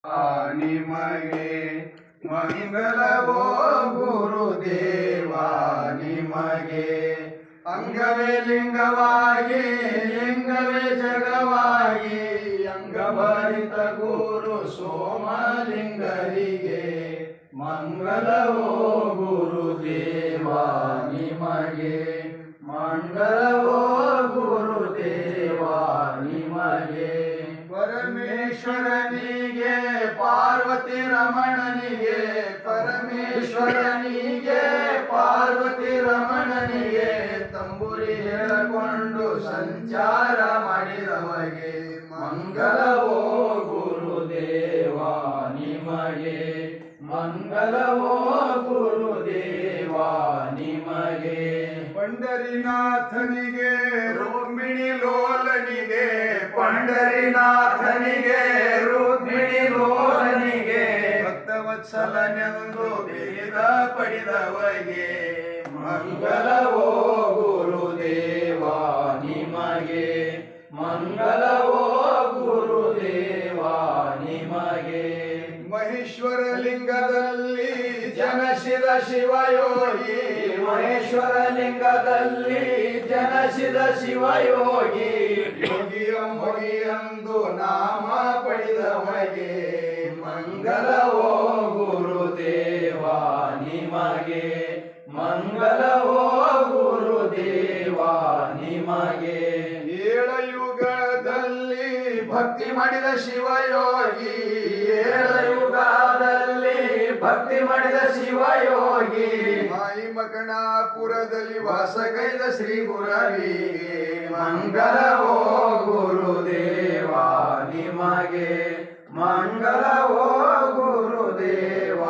ನಿಮಗೆ ಮಂಗಲವೋ ಗುರುದೇವ ನಿಮಗೆ ಅಂಗವೇ ಲಿಂಗವಾಗಿ ಲಿಂಗವೇ ಜಗವಾಗಿ ಅಂಗಭರಿತ ಗುರು ಸೋಮಲಿಂಗರಿಗೆ ಮಂಗಲವೋ ಗುರುದೇವ ನಿಮಗೆ ಮಂಗಲವೋ ಗುರುದೇವ ನಿಮಗೆ ಪರಮೇಶ್ವರನಿಗೆ ಪಾರ್ವತಿ ರಮಣನಿಗೆ ಪರಮೇಶ್ವರನಿಗೆ ಪಾರ್ವತಿ ರಮಣನಿಗೆ ತಂಬುರಿ ಹೇಳಿಕೊಂಡು ಸಂಚಾರ ಮಾಡಿದವಗೆ ಮಂಗಲವೋ ಗುರುದೇವ ನಿಮಗೆ ಮಂಗಲವೋ ಗುರುದೇವ ನಿಮಗೆ ಪಂಡರಿನಾಥನಿಗೆ ರುಕ್ಮಿಣಿ ಲೋಲನಿಗೆ ಪಂಡರಿನಾಥನಿಗೆ ರುಕ್ಮಿಣಿ ಲೋಲನಿಗೆ ಭಕ್ತವತ್ಸಲನೆಂದು ಬೇದ ಪಡೆದವಗೆ ಮಂಗಲವೋ ಗುರುದೇವ ನಿಮಗೆ ಮಂಗಲವೋ ಗುರುದೇವ ನಿಮಗೆ ಮಹೇಶ್ವರ ಲಿಂಗದಲ್ಲಿ ಜನಸಿದ ಶಿವಯೋಗಿ ಮಹೇಶ್ವರ ಲಿಂಗದಲ್ಲಿ ಜನಸಿದ ಶಿವಯೋಗಿ ಯೋಗಿಯಂದು ನಾಮ ಪಡೆದವಗೆ ಮಂಗಲವೋ ಗುರುದೇವ ನಿಮಗೆ ಮಂಗಲವೋ ಗುರುದೇವ ನಿಮಗೆ ಏಳಯುಗದಲ್ಲಿ ಭಕ್ತಿ ಮಾಡಿದ ಶಿವಯೋಗಿ ಏಳಯುಗದಲ್ಲಿ ಭಕ್ತಿ ಮಾಡಿದ ಶಿವಯೋಗಿ ಮಾಯಿ ಮಕಣಾಪುರದಲ್ಲಿ ವಾಸಗೈದ ಶ್ರೀ ಗುರವಿಗೆ ಮಂಗಲವೋ ಗುರುದೇವ ನಿಮಗೆ ಮಂಗಲವೋ ಗುರುದೇವ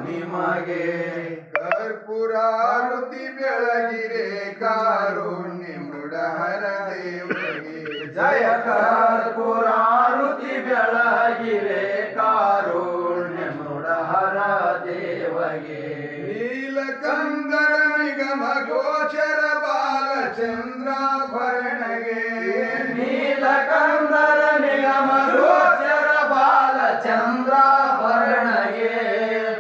ನಿಮಗೆ ಕರ್ಪೂರಾರುತಿ ಬೆಳಗಿರೆ ಕಾರುಣ್ಯ ಮೃಡಹರ ದೇವರಿಗೆ ಜಯ ಕರ್ಪೂರಾರುತಿ ಬೆಳಗಿರೆ ಕಾರುಣ್ಯ ಮೃಡಹರ ದೇವಗೆ ನೀಲಕಂದರ ನಿಗಮ ಗೋಚರ ಬಾಲಚಂದ್ರಾಭರಣಗೆ ನೀಲಕಂದರ ನಿಗಮ ಗೋಚರ ಬಾಲಚಂದ್ರಾಭರಣಗೆ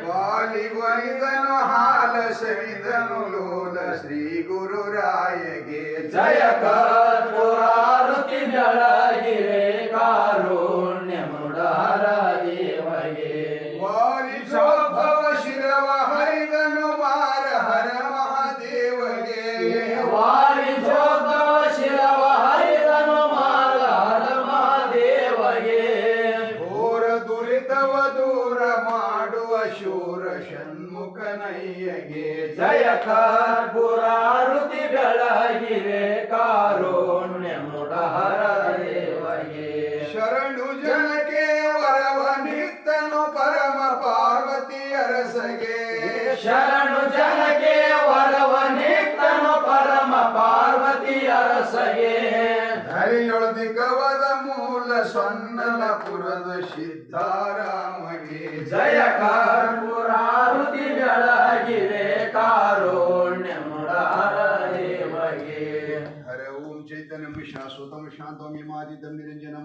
ಬಾಲಿಗೊಲಿದನು ಹಾಲ ಸವಿದನು ಲೋಲ ಶ್ರೀ ಗುರುರಾಯಗೆ ಜಯ ಕರ್ಪೂರಾರುತಿ ಬೆಳಗಿರೆ ಕಾರುಣ್ಯ ಮೃಡಹರ ದೇವಗೆ ವಾರಿಶೋದ್ಭವ ಶಿರವ ಹರಿದನು ಮಾರ ಹರ ಮಹಾದೇವಗೆ ವಾರಿಶೋದ್ಭವ ಶಿರವ ಹರಿದನು ಮಾರ ಹರ ಮಹಾದೇವಗೆ ಘೋರ ದುರಿತವ ದೂರ ಮಾಡುವ ಶೂರ ಷಣ್ಮುಖನಯ್ಯಗೆ ಜಯ ಕರ್ಪೂರಾರುತಿ ಬೆಳಗಿರೆ ಕಾರುಣ್ಯ ಮೃಡಹರ ದೇವಗೆ ಶರಣು ಜನಕ್ಕೆ ವರವ ನಿತ್ತನು ಪರಮ ಪಾರ್ವತಿ ಅರಸಗೆ ಶರಣು ಜನಕ್ಕೆ ವರವ ನಿತ್ತನು ಪರಮ ಪಾರ್ವತಿ ಅರಸಗೆ ಧರಿಯೊಳದಿಗವದ ಮೂಲ ಸೊನ್ನಲಪುರದ ಸಿದ್ಧಾರಾಮಗೆ ಜಯ ಕರ್ಪೂರಾರುತಿ ಬೆಳಗಿರೆ ಕಾರುಣ್ಯ ಮೃಡಹರ ದೇವಗೆ ಹರ ಓಂ ಚೈತನ್ಯಂ ಶಾಶ್ವತಂ ಶಾಂತಂ ನಿಮಾದಿತಂ ನಿರಂಜನಂ